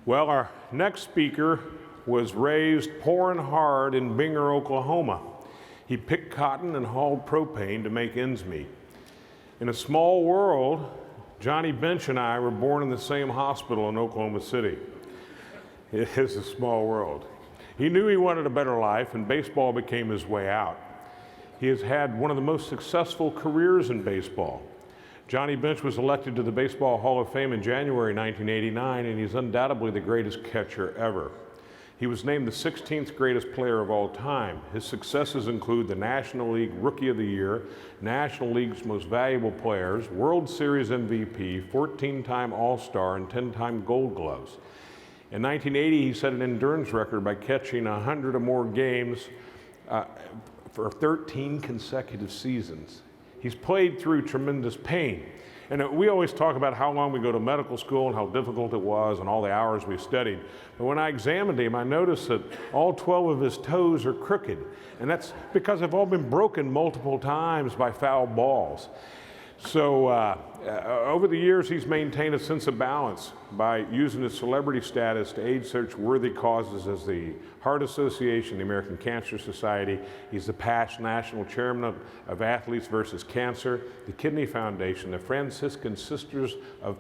Well, our next speaker was raised poor and hard in Binger, Oklahoma. He picked cotton and hauled propane to make ends meet. In a small world, Johnny Bench and I were born in the same hospital in Oklahoma City. It is a small world. He knew he wanted a better life, and baseball became his way out. He has had one of the most successful careers in baseball. Johnny Bench was elected to the Baseball Hall of Fame in January 1989, and he's undoubtedly the greatest catcher ever. He was named the 16th greatest player of all time. His successes include the National League Rookie of the Year, National League's Most Valuable Players, World Series MVP, 14-time All-Star, and 10-time Gold Gloves. In 1980, he set an endurance record by catching 100 or more games for 13 consecutive seasons. He's played through tremendous pain. And we always talk about how long we go to medical school and how difficult it was and all the hours we studied. But when I examined him, I noticed that all 12 of his toes are crooked. And that's because they've all been broken multiple times by foul balls. So over the years, he's maintained a sense of balance by using his celebrity status to aid such worthy causes as the Heart Association, the American Cancer Society. He's the past national chairman of Athletes versus Cancer, the Kidney Foundation, the Franciscan Sisters of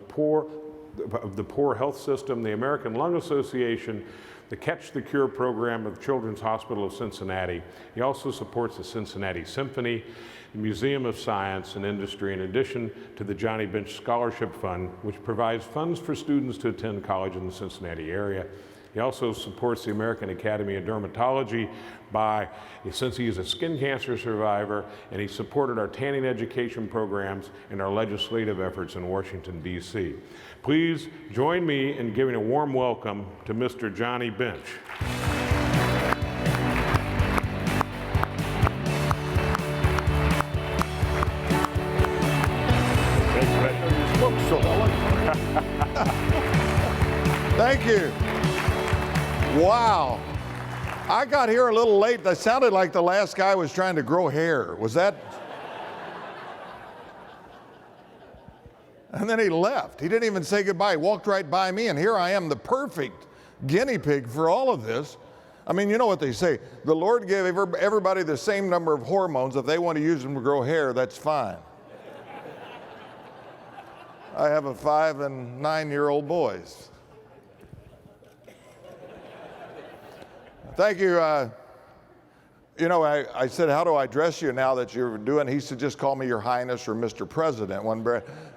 the Poor Health System, the American Lung Association, the Catch the Cure program of the Children's Hospital of Cincinnati. He also supports the Cincinnati Symphony, the Museum of Science and Industry, in addition to the Johnny Bench Scholarship Fund, which provides funds for students to attend college in the Cincinnati area. He also supports the American Academy of Dermatology since he is a skin cancer survivor, and he supported our tanning education programs and our legislative efforts in Washington, D.C. Please join me in giving a warm welcome to Mr. Johnny Bench. Thank you. Wow. I got here a little late. That sounded like the last guy was trying to grow hair. Was that? And then he left. He didn't even say goodbye. He walked right by me, and here I am, the perfect guinea pig for all of this. I mean, you know what they say. The Lord gave everybody the same number of hormones. If they want to use them to grow hair, that's fine. I have a 5- and 9-year-old boys. Thank you. You know, I said, how do I address you now that you're doing? He said, just call me Your Highness or Mr. President.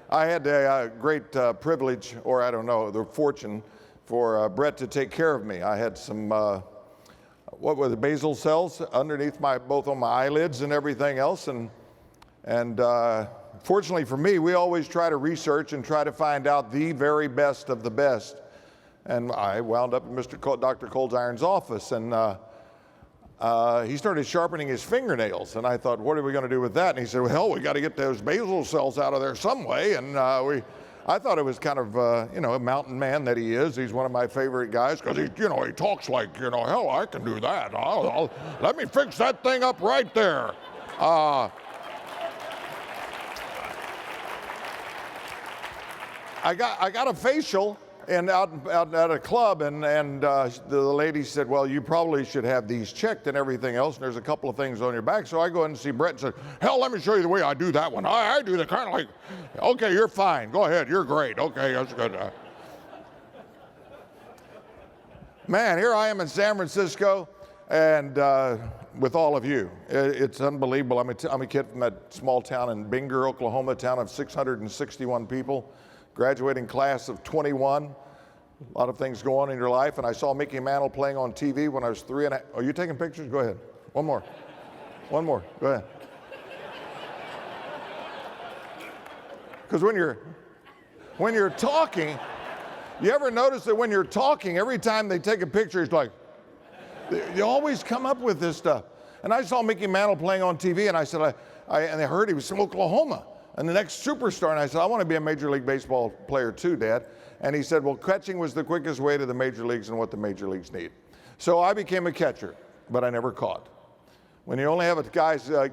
I had a great privilege, or I don't know, the fortune for Brett to take care of me. I had some, what were the basal cells underneath both on my eyelids and everything else. And fortunately for me, we always try to research and try to find out the very best of the best. And I wound up in Dr. Coldiron's office, and he started sharpening his fingernails. And I thought, what are we going to do with that? And he said, well, hell, we got to get those basal cells out of there some way. And I thought it was kind of, a mountain man that he is. He's one of my favorite guys because he talks like, hell, I can do that. Let me fix that thing up right there. I got a facial. And out at a club, and the lady said, well, you probably should have these checked and everything else, and there's a couple of things on your back. So I go in and see Brett and said, hell, let me show you the way I do that one. I do the kind of like, okay, you're fine. Go ahead, you're great. Okay, that's good. Man, here I am in San Francisco, and with all of you. It's unbelievable. I'm a kid from that small town in Binger, Oklahoma, a town of 661 people. Graduating class of 21. A lot of things go on in your life. And I saw Mickey Mantle playing on TV when I was 3 and a half. Are you taking pictures? Go ahead. One more. One more. Go ahead. Because when you're talking, you ever notice that when you're talking, every time they take a picture, it's like, you always come up with this stuff. And I saw Mickey Mantle playing on TV, and I said, and I heard he was from Oklahoma. And the next superstar, and I said, I want to be a Major League Baseball player too, Dad. And he said, well, catching was the quickest way to the major leagues and what the major leagues need. So I became a catcher, but I never caught. When you only have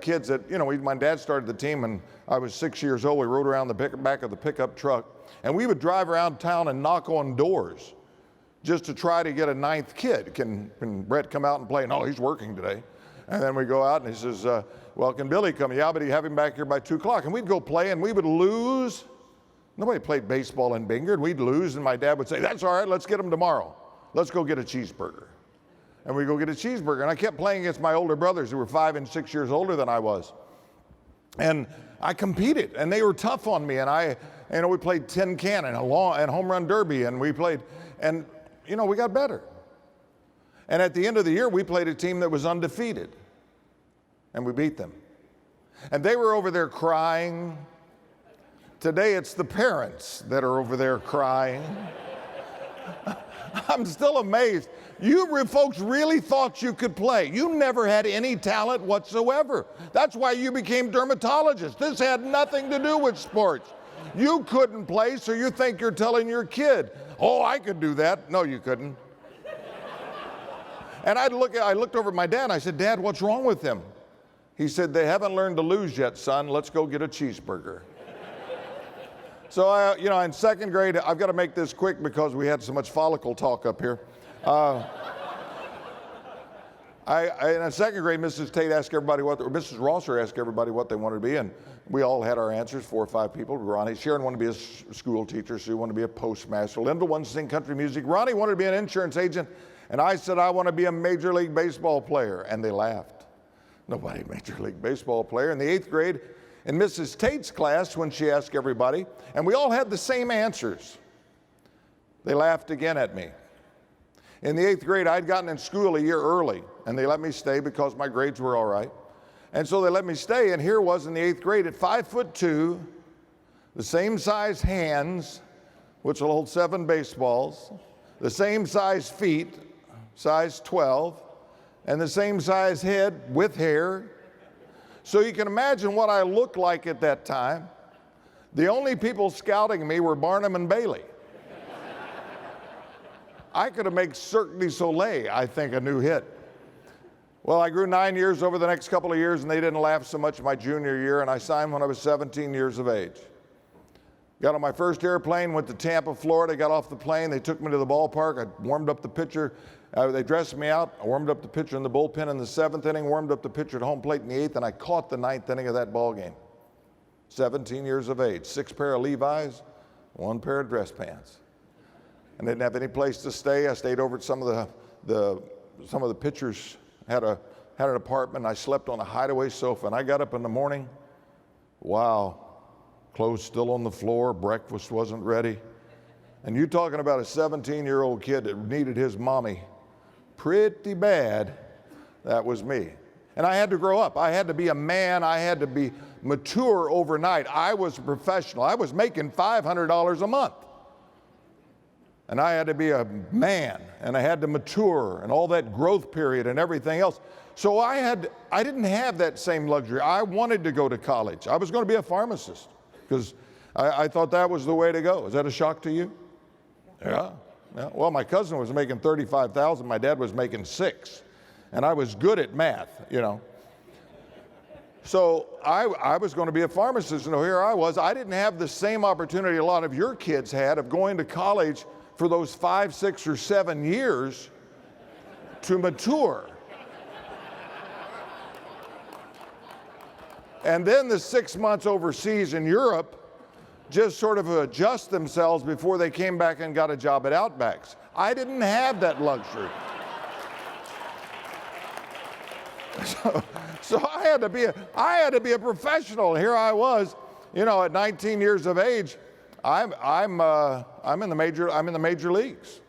kids that, my dad started the team and I was 6 years old. We rode around the back of the pickup truck, and we would drive around town and knock on doors just to try to get a ninth kid. Can Brett come out and play? No, he's working today. And then we go out and he says, well, can Billy come? Yeah, but you have him back here by 2 o'clock. And we'd go play and we would lose. Nobody played baseball in Bingard. We'd lose and my dad would say, that's all right, let's get him tomorrow. Let's go get a cheeseburger. And we go get a cheeseburger. And I kept playing against my older brothers who were 5 and 6 years older than I was. And I competed, and they were tough on me. And we played tin can and home run derby, and we played, and we got better. And at the end of the year, we played a team that was undefeated, and we beat them. And they were over there crying. Today, it's the parents that are over there crying. I'm still amazed. You folks really thought you could play. You never had any talent whatsoever. That's why you became dermatologists. This had nothing to do with sports. You couldn't play, so you think you're telling your kid, oh, I could do that. No, you couldn't. And I looked over at my dad and I said, Dad, what's wrong with them? He said, they haven't learned to lose yet, son. Let's go get a cheeseburger. So, in second grade, I've got to make this quick because we had so much follicle talk up here. In second grade, Mrs. Tate asked everybody Mrs. Rosser asked everybody what they wanted to be, and we all had our answers, 4 or 5 people. Sharon wanted to be a school teacher, Sue wanted to be a postmaster, Linda wanted to sing country music, Ronnie wanted to be an insurance agent, and I said I want to be a Major League Baseball player, and they laughed. Nobody Major League Baseball player. In the 8th grade, in Mrs. Tate's class, when she asked everybody, and we all had the same answers, they laughed again at me. In the 8th grade, I'd gotten in school a year early, and they let me stay because my grades were all right. And so they let me stay, and here was in the 8th grade at 5'2", the same size hands, which will hold 7 baseballs, the same size feet, size 12, and the same size head with hair. So you can imagine what I looked like at that time. The only people scouting me were Barnum and Bailey. I could have made Cirque du Soleil, I think, a new hit. Well, I grew 9 years over the next couple of years, and they didn't laugh so much my junior year, and I signed when I was 17 years of age. Got on my first airplane, went to Tampa, Florida, got off the plane, they took me to the ballpark, I warmed up the pitcher, they dressed me out, I warmed up the pitcher in the bullpen in the 7th inning, warmed up the pitcher at home plate in the 8th, and I caught the 9th inning of that ball game. 17 years of age, 6 pair of Levi's, 1 pair of dress pants. And didn't have any place to stay. I stayed over at some of the pitchers had an apartment. I slept on a hideaway sofa, and I got up in the morning. Wow, clothes still on the floor, breakfast wasn't ready. And you talking about a 17-year-old kid that needed his mommy pretty bad, that was me. And I had to grow up. I had to be a man. I had to be mature overnight. I was a professional. I was making $500 a month. And I had to be a man, and I had to mature, and all that growth period and everything else. So I didn't have that same luxury. I wanted to go to college. I was going to be a pharmacist because I thought that was the way to go. Is that a shock to you? Yeah. Well, my cousin was making $35,000. My dad was making $6,000, and I was good at math, So I was going to be a pharmacist, and here I was. I didn't have the same opportunity a lot of your kids had of going to college for those 5, 6, or 7 years to mature. And then the 6 months overseas in Europe just sort of adjust themselves before they came back and got a job at Outbacks. I didn't have that luxury. So I had to be a professional. Here I was, at 19 years of age. I'm in the major leagues.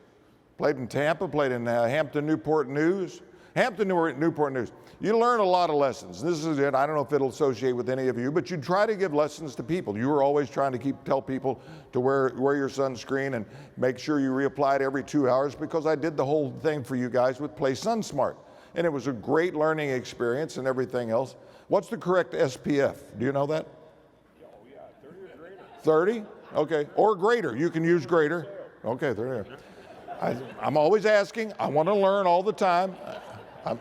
Played in Tampa, played in Hampton Newport News. Newport News. You learn a lot of lessons. This is it. I don't know if it'll associate with any of you, but you try to give lessons to people. You were always trying to tell people to wear your sunscreen and make sure you reapply it every 2 hours, because I did the whole thing for you guys with Play SunSmart. And it was a great learning experience and everything else. What's the correct SPF? Do you know that? Oh, yeah, 30 or greater. 30? Okay, or greater. You can use greater. Okay, there. I'm always asking. I want to learn all the time.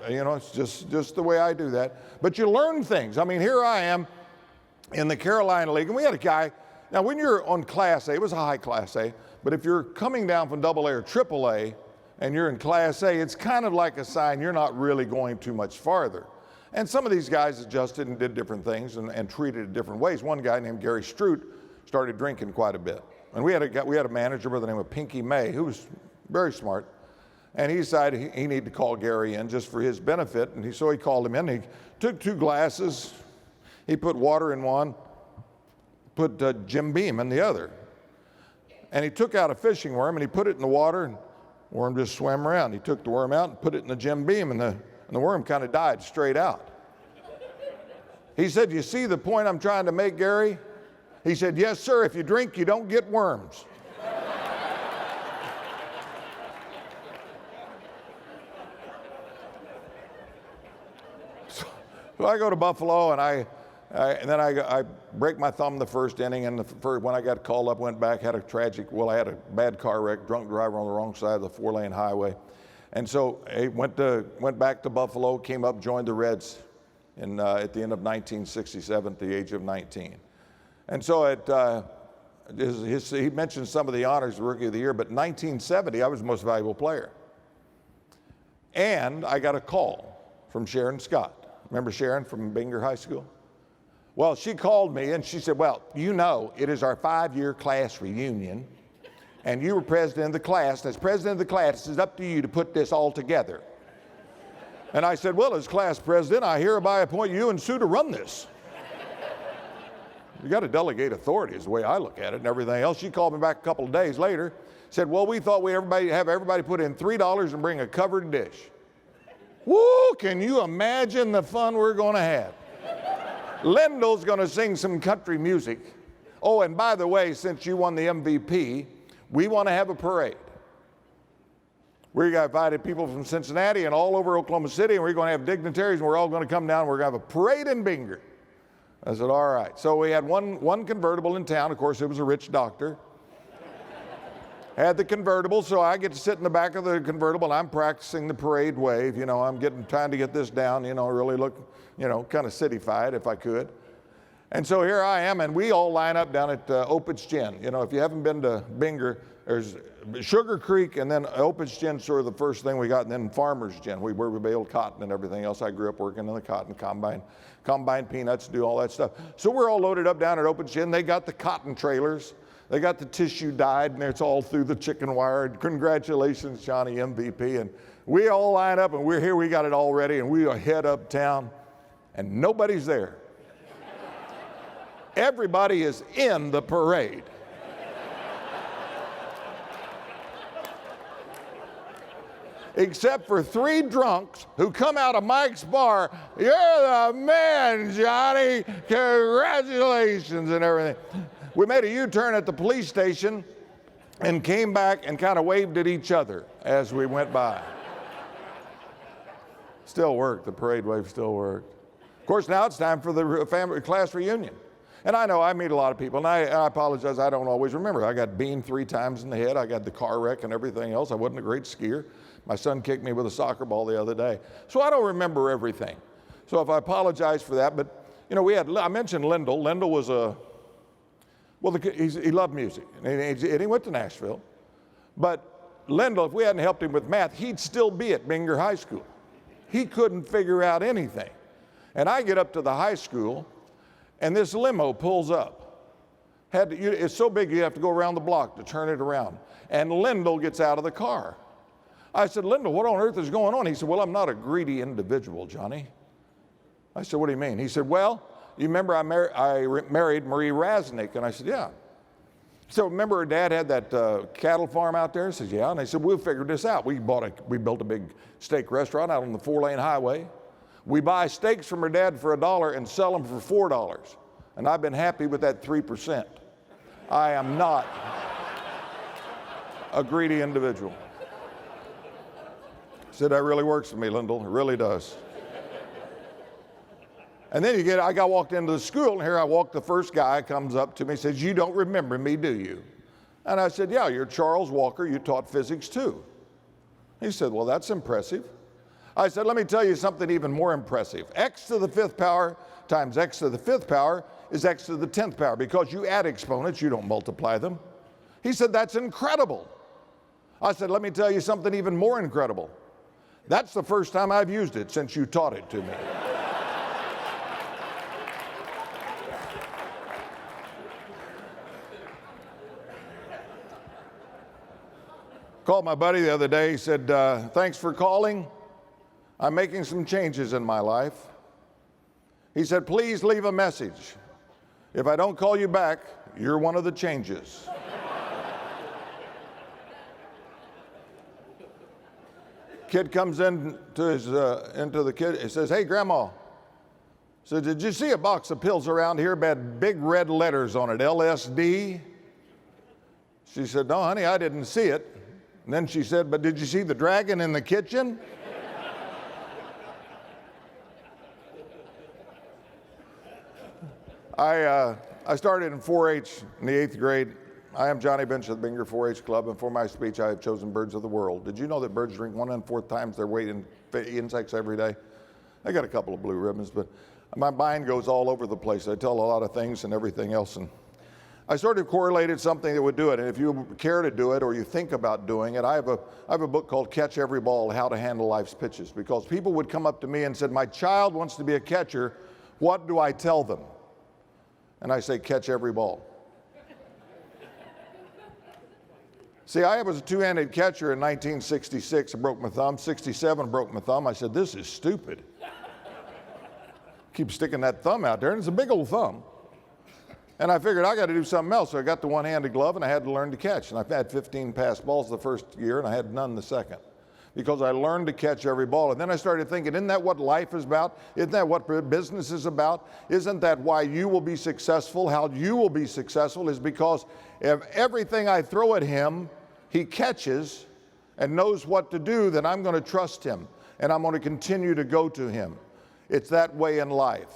It's just the way I do that. But you learn things. I mean, here I am in the Carolina League, and we had a guy, Now, when you're on Class A, it was a high Class A, but if you're coming down from AA or AAA and you're in Class A, it's kind of like a sign you're not really going too much farther. And some of these guys adjusted and did different things and treated it different ways. One guy named Gary Stroot started drinking quite a bit. And we had a manager by the name of Pinky May who was very smart. And he decided he needed to call Gary in just for his benefit. And so he called him in. He took 2 glasses. He put water in one, put Jim Beam in the other. And he took out a fishing worm and he put it in the water, and the worm just swam around. He took the worm out and put it in the Jim Beam, and the worm kind of died straight out. He said, "You see the point I'm trying to make, Gary?" He said, "Yes, sir. If you drink, you don't get worms." So I go to Buffalo, and then I break my thumb the first inning, and when I got called up, went back, had a bad car wreck, drunk driver on the wrong side of the 4-lane highway. And so I went back to Buffalo, came up, joined the Reds at the end of 1967 at the age of 19. And so he mentioned some of the honors, Rookie of the Year, but in 1970, I was the most valuable player. And I got a call from Sharon Scott. Remember Sharon from Binger High School? Well, she called me and she said, "Well, you know, it is our 5-year class reunion, and you were president of the class. And as president of the class, it's up to you to put this all together." And I said, "Well, as class president, I hereby appoint you and Sue to run this." You got to delegate authority is the way I look at it and everything else. She called me back a couple of days later, said, "Well, we thought we'd have everybody put in $3 and bring a covered dish." Woo, can you imagine the fun we're going to have? Lyndall's going to sing some country music. Oh, and by the way, since you won the MVP, we want to have a parade. We got invited people from Cincinnati and all over Oklahoma City, and we're going to have dignitaries, and we're all going to come down, and we're going to have a parade in Binger. I said, all right. So we had one convertible in town. Of course, it was a rich doctor. Had the convertible, so I get to sit in the back of the convertible, and I'm practicing the parade wave. You know, I'm trying to get this down, you know, really look, you know, kind of city-fied if I could. And so here I am, and we all line up down at Opitz Gin. You know, if you haven't been to Binger, there's Sugar Creek, and then Opitz Gin, sort of the first thing we got, and then Farmer's Gin, where we baled cotton and everything else. I grew up working in the cotton combine peanuts, do all that stuff. So we're all loaded up down at Opitz Gin. They got the cotton trailers. They got the tissue dyed, and it's all through the chicken wire. Congratulations, Johnny, MVP. And we all line up, and we're here. We got it all ready, and we are head uptown, and nobody's there. Everybody is in the parade. Except for 3 drunks who come out of Mike's bar. "You're the man, Johnny. Congratulations," and everything. We made a U-turn at the police station and came back and kind of waved at each other as we went by. Still worked. The parade wave still worked. Of course, now it's time for the family class reunion. And I know I meet a lot of people, and I apologize, I don't always remember. I got beamed 3 times in the head. I got the car wreck and everything else. I wasn't a great skier. My son kicked me with a soccer ball the other day. So I don't remember everything. So if I apologize for that, but you know, I mentioned Lyndall. Lyndall was he loved music, and he went to Nashville. But Lyndall, if we hadn't helped him with math, he'd still be at Binger High School. He couldn't figure out anything. And I get up to the high school, and this limo pulls up. It's so big you have to go around the block to turn it around. And Lyndall gets out of the car. I said, "Lyndall, what on earth is going on?" He said, "Well, I'm not a greedy individual, Johnny." I said, "What do you mean?" He said, "Well, you remember I married Marie Rasnick?" And I said, "Yeah." So remember her dad had that cattle farm out there? He says, "Yeah." And I said, "We'll figure this out. We built a big steak restaurant out on the 4-lane highway. We buy steaks from her dad for $1 and sell them for $4. And I've been happy with that 3%. I am not a greedy individual." I said, "That really works for me, Lyndall. It really does." And then I got walked into the school, and here I walk, the first guy comes up to me and says, "You don't remember me, do you?" And I said, "Yeah, you're Charles Walker. You taught physics too." He said, "Well, that's impressive." I said, "Let me tell you something even more impressive. X to the 5th power times x to the 5th power is x to the 10th power. Because you add exponents, you don't multiply them. He said, that's incredible. I said, let me tell you something even more incredible. That's the first time I've used it since you taught it to me. Called my buddy the other day. He said, thanks for calling. I'm making some changes in my life. He said, please leave a message. If I don't call you back, you're one of the changes. Kid comes into the kid. He says, hey, Grandma. So did you see a box of pills around here had big red letters on it, LSD? She said, no, honey, I didn't see it. And then she said, but did you see the dragon in the kitchen? I started in 4-H in the 8th grade. I am Johnny Bench of the Binger 4-H Club, and for my speech, I have chosen birds of the world. Did you know that birds drink 1 1/4 times their weight in insects every day? I got a couple of blue ribbons, but my mind goes all over the place. I tell a lot of things and everything else, and I sort of correlated something that would do it. And if you care to do it or you think about doing it, I have a book called Catch Every Ball, How to Handle Life's Pitches, because people would come up to me and said, my child wants to be a catcher. What do I tell them? And I say, catch every ball. See, I was a two-handed catcher in 1966. I broke my thumb. 67, broke my thumb. I said, this is stupid. Keep sticking that thumb out there, and it's a big old thumb. And I figured I got to do something else. So I got the one-handed glove, and I had to learn to catch. And I've had 15 pass balls the first year, and I had none the second, because I learned to catch every ball. And then I started thinking, isn't that what life is about? Isn't that what business is about? Isn't that why you will be successful? How you will be successful is because if everything I throw at him, he catches and knows what to do, then I'm going to trust him, and I'm going to continue to go to him. It's that way in life.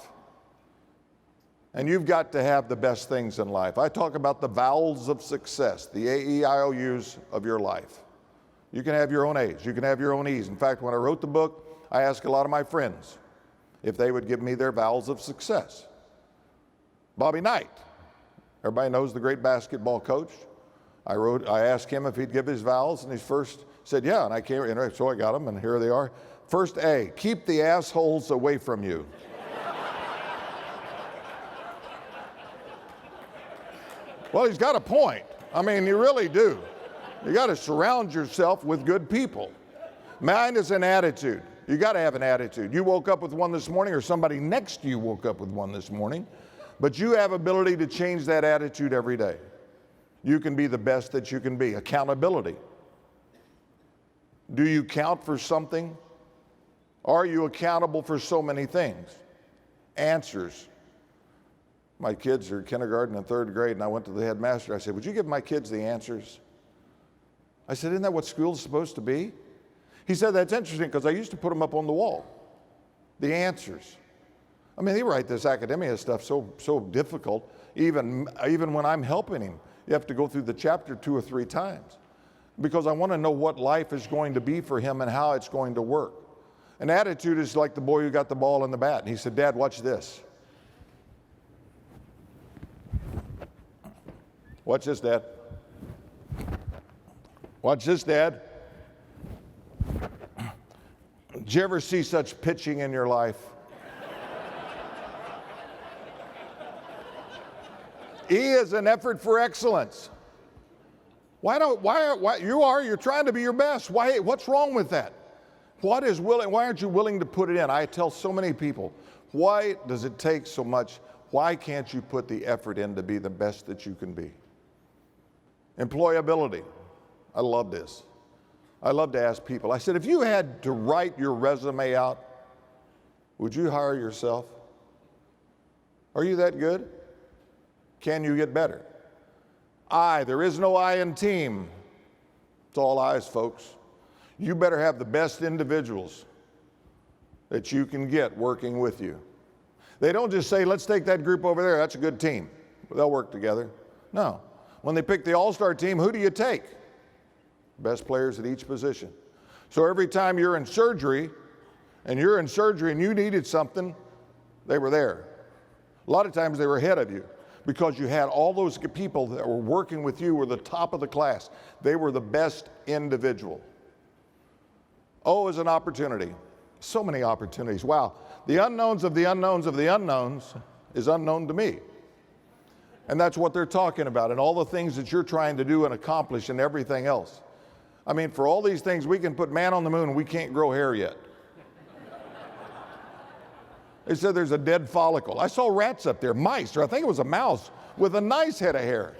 And you've got to have the best things in life. I talk about the vowels of success, the A-E-I-O-U's of your life. You can have your own A's. You can have your own E's. In fact, when I wrote the book, I asked a lot of my friends if they would give me their vowels of success. Bobby Knight, everybody knows the great basketball coach. I asked him if he'd give his vowels, and he first said, yeah, and I came, and so I got them, and here they are. First A, keep the assholes away from you. Well, he's got a point. I mean, you really do. You got to surround yourself with good people. Mine is an attitude. You got to have an attitude. You woke up with one this morning, or somebody next to you woke up with one this morning, but you have ability to change that attitude every day. You can be the best that you can be. Accountability. Do you count for something? Are you accountable for so many things? Answers. My kids are kindergarten and 3rd grade, and I went to the headmaster. I said, would you give my kids the answers? I said, isn't that what school's supposed to be? He said, that's interesting, because I used to put them up on the wall. The answers. I mean, they write this academia stuff so difficult, even when I'm helping him. You have to go through the chapter 2 or 3 times, because I want to know what life is going to be for him and how it's going to work. An attitude is like the boy who got the ball and the bat. And he said, Dad, watch this. Watch this, Dad. Watch this, Dad. Did you ever see such pitching in your life? E is an effort for excellence. You're trying to be your best. What's wrong with that? Why aren't you willing to put it in? I tell so many people, why does it take so much? Why can't you put the effort in to be the best that you can be? Employability. I love this. I love to ask people. I said, if you had to write your resume out, would you hire yourself? Are you that good? Can you get better? There is no I in team. It's all I's, folks. You better have the best individuals that you can get working with you. They don't just say, let's take that group over there, that's a good team. They'll work together. No. When they pick the all-star team, who do you take? Best players at each position. So every time you're in surgery and you needed something, they were there. A lot of times they were ahead of you because you had all those people that were working with you were the top of the class. They were the best individual. O is an opportunity. So many opportunities. Wow. The unknowns of the unknowns of the unknowns is unknown to me. And that's what they're talking about, and all the things that you're trying to do and accomplish and everything else. I mean, for all these things, we can put man on the moon and we can't grow hair yet. They said there's a dead follicle. I saw rats up there, mice, or I think it was a mouse with a nice head of hair.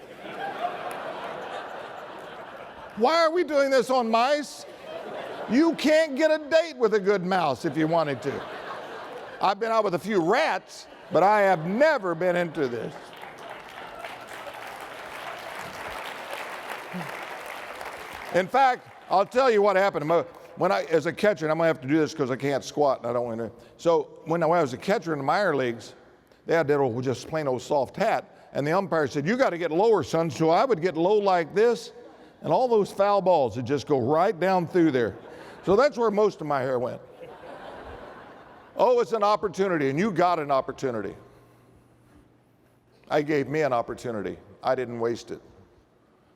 Why are we doing this on mice? You can't get a date with a good mouse if you wanted to. I've been out with a few rats, but I have never been into this. In fact, I'll tell you what happened. When as a catcher, and I'm gonna have to do this because I can't squat and I don't want to. So when I was a catcher in the minor leagues, they had that old, just plain old soft hat, and the umpire said, "You got to get lower, son." So I would get low like this, and all those foul balls would just go right down through there. So that's where most of my hair went. Oh, it's an opportunity, and you got an opportunity. I gave me an opportunity. I didn't waste it.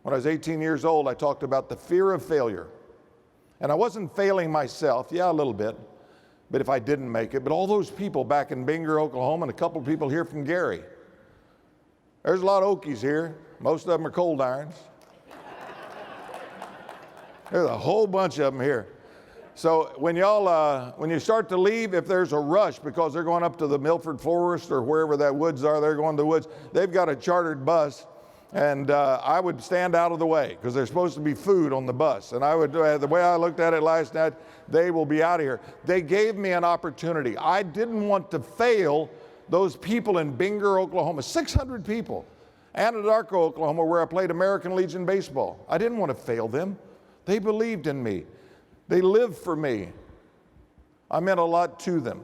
When I was 18 years old, I talked about the fear of failure. And I wasn't failing myself, yeah, a little bit, but if I didn't make it, but all those people back in Binger, Oklahoma, and a couple of people here from Gary. There's a lot of Okies here. Most of them are Coldirons. There's a whole bunch of them here. So when y'all, when you start to leave, if there's a rush because they're going up to the Milford Forest or wherever that woods are, they're going to the woods, they've got a chartered bus. And I would stand out of the way because there's supposed to be food on the bus. And I would, the way I looked at it last night, they will be out of here. They gave me an opportunity. I didn't want to fail those people in Binger, Oklahoma, 600 people. Anadarko, Oklahoma, where I played American Legion baseball. I didn't want to fail them. They believed in me. They lived for me. I meant a lot to them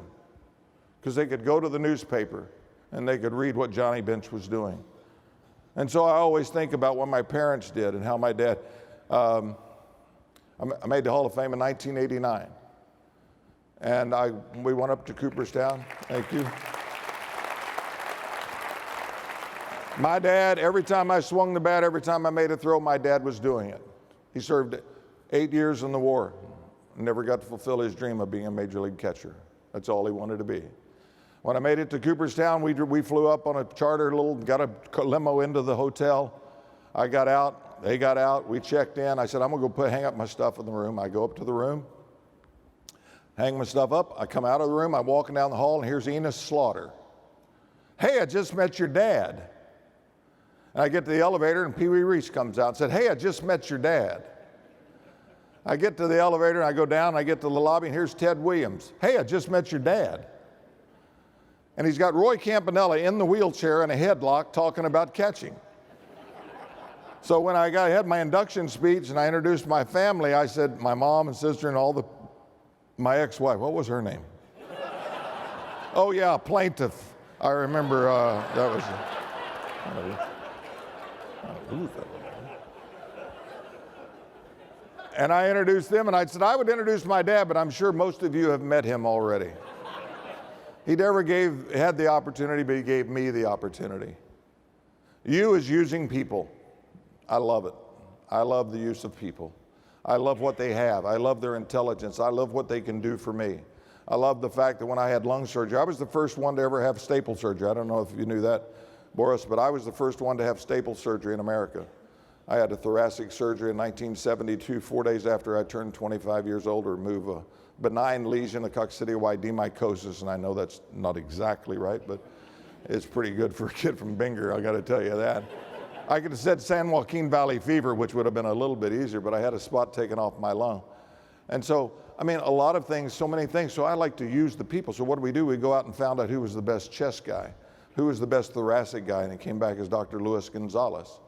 because they could go to the newspaper and they could read what Johnny Bench was doing. And so I always think about what my parents did and how my dad, I made the Hall of Fame in 1989. And we went up to Cooperstown. Thank you. My dad, every time I swung the bat, every time I made a throw, my dad was doing it. He served 8 years in the war, never got to fulfill his dream of being a major league catcher. That's all he wanted to be. When I made it to Cooperstown, we flew up on a charter, got a limo into the hotel. I got out, they got out, we checked in. I said, I'm gonna go hang up my stuff in the room. I go up to the room, hang my stuff up. I come out of the room, I'm walking down the hall, and here's Enos Slaughter. Hey, I just met your dad. And I get to the elevator, and Pee Wee Reese comes out and said, hey, I just met your dad. I get to the elevator, and I go down, and I get to the lobby, and here's Ted Williams. Hey, I just met your dad. And he's got Roy Campanella in the wheelchair in a headlock talking about catching. So when I had my induction speech and I introduced my family, I said, my mom and sister and my ex-wife, what was her name? Oh yeah, plaintiff. I remember that was. And I introduced them, and I said, I would introduce my dad, but I'm sure most of you have met him already. He never had the opportunity, but he gave me the opportunity. You is using people. I love it. I love the use of people. I love what they have. I love their intelligence. I love what they can do for me. I love the fact that when I had lung surgery, I was the first one to ever have staple surgery. I don't know if you knew that, Boris, but I was the first one to have staple surgery in America. I had a thoracic surgery in 1972, 4 days after I turned 25 years old, to remove a benign lesion, a coccidioid demycosis, and I know that's not exactly right, but it's pretty good for a kid from Binger, I gotta tell you that. I could have said San Joaquin Valley fever, which would have been a little bit easier, but I had a spot taken off my lung. And so, I mean, a lot of things, so many things, so I like to use the people. So what do? We go out and found out who was the best chest guy, who was the best thoracic guy, and it came back as Dr. Luis Gonzalez.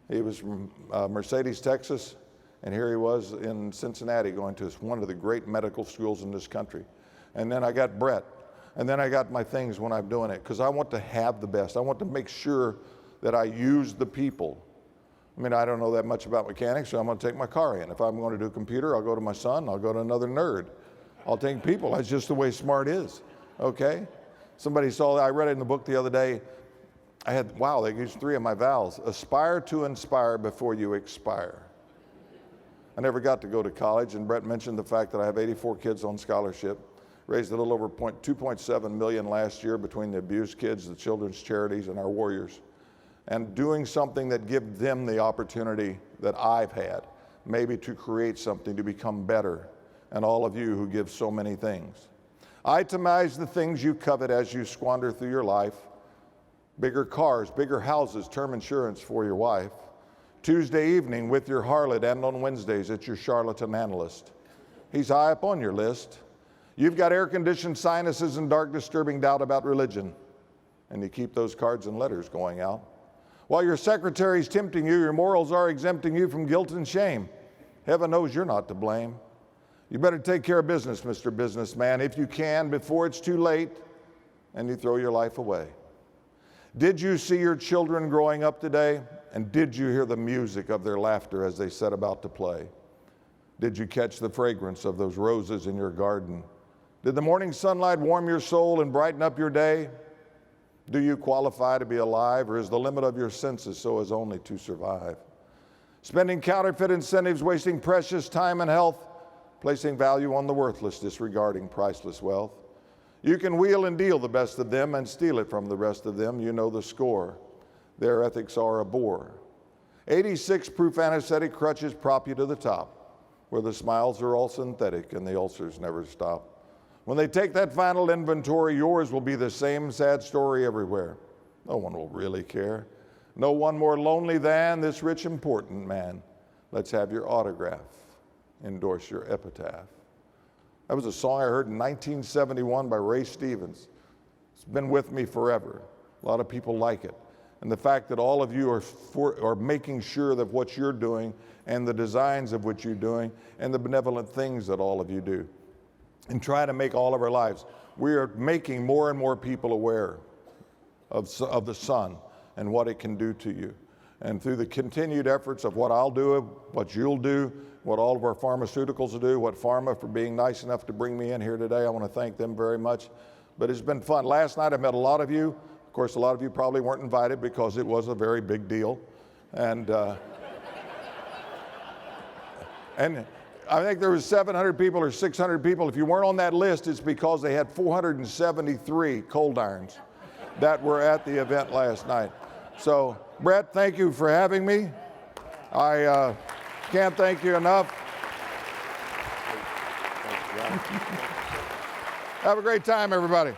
He was from Mercedes, Texas, and here he was in Cincinnati going to one of the great medical schools in this country. And then I got Brett. And then I got my things when I'm doing it, because I want to have the best. I want to make sure that I use the people. I mean, I don't know that much about mechanics, so I'm going to take my car in. If I'm going to do a computer, I'll go to my son, I'll go to another nerd. I'll take people. That's just the way smart is, okay? Somebody saw that. I read it in the book the other day. They used 3 of my vows. Aspire to inspire before you expire. I never got to go to college, and Brett mentioned the fact that I have 84 kids on scholarship, raised a little over $2.7 million last year between the abused kids, the children's charities, and our warriors, and doing something that gives them the opportunity that I've had, maybe to create something to become better, and all of you who give so many things. Itemize the things you covet as you squander through your life. Bigger cars, bigger houses, term insurance for your wife. Tuesday evening with your harlot, and on Wednesdays it's your charlatan analyst. He's high up on your list. You've got air-conditioned sinuses and dark disturbing doubt about religion, and you keep those cards and letters going out. While your secretary's tempting you, your morals are exempting you from guilt and shame. Heaven knows you're not to blame. You better take care of business, Mr. Businessman, if you can, before it's too late and you throw your life away. Did you see your children growing up today? And did you hear the music of their laughter as they set about to play? Did you catch the fragrance of those roses in your garden? Did the morning sunlight warm your soul and brighten up your day? Do you qualify to be alive, or is the limit of your senses so as only to survive? Spending counterfeit incentives, wasting precious time and health, placing value on the worthless, disregarding priceless wealth. You can wheel and deal the best of them and steal it from the rest of them. You know the score. Their ethics are a bore. 86 proof anesthetic crutches prop you to the top, where the smiles are all synthetic and the ulcers never stop. When they take that final inventory, yours will be the same sad story everywhere. No one will really care. No one more lonely than this rich, important man. Let's have your autograph. Endorse your epitaph. That was a song I heard in 1971 by Ray Stevens. It's been with me forever. A lot of people like it. And the fact that all of you are making sure that what you're doing and the designs of what you're doing and the benevolent things that all of you do, and try to make all of our lives. We are making more and more people aware of the sun and what it can do to you. And through the continued efforts of what I'll do, what you'll do, what all of our pharmaceuticals will do, what pharma for being nice enough to bring me in here today, I want to thank them very much. But it's been fun. Last night I met a lot of you. Of course, a lot of you probably weren't invited because it was a very big deal. And and I think there was 700 people or 600 people. If you weren't on that list, it's because they had 473 Coldirons that were at the event last night. So, Brett, thank you for having me. I can't thank you enough. Have a great time, everybody.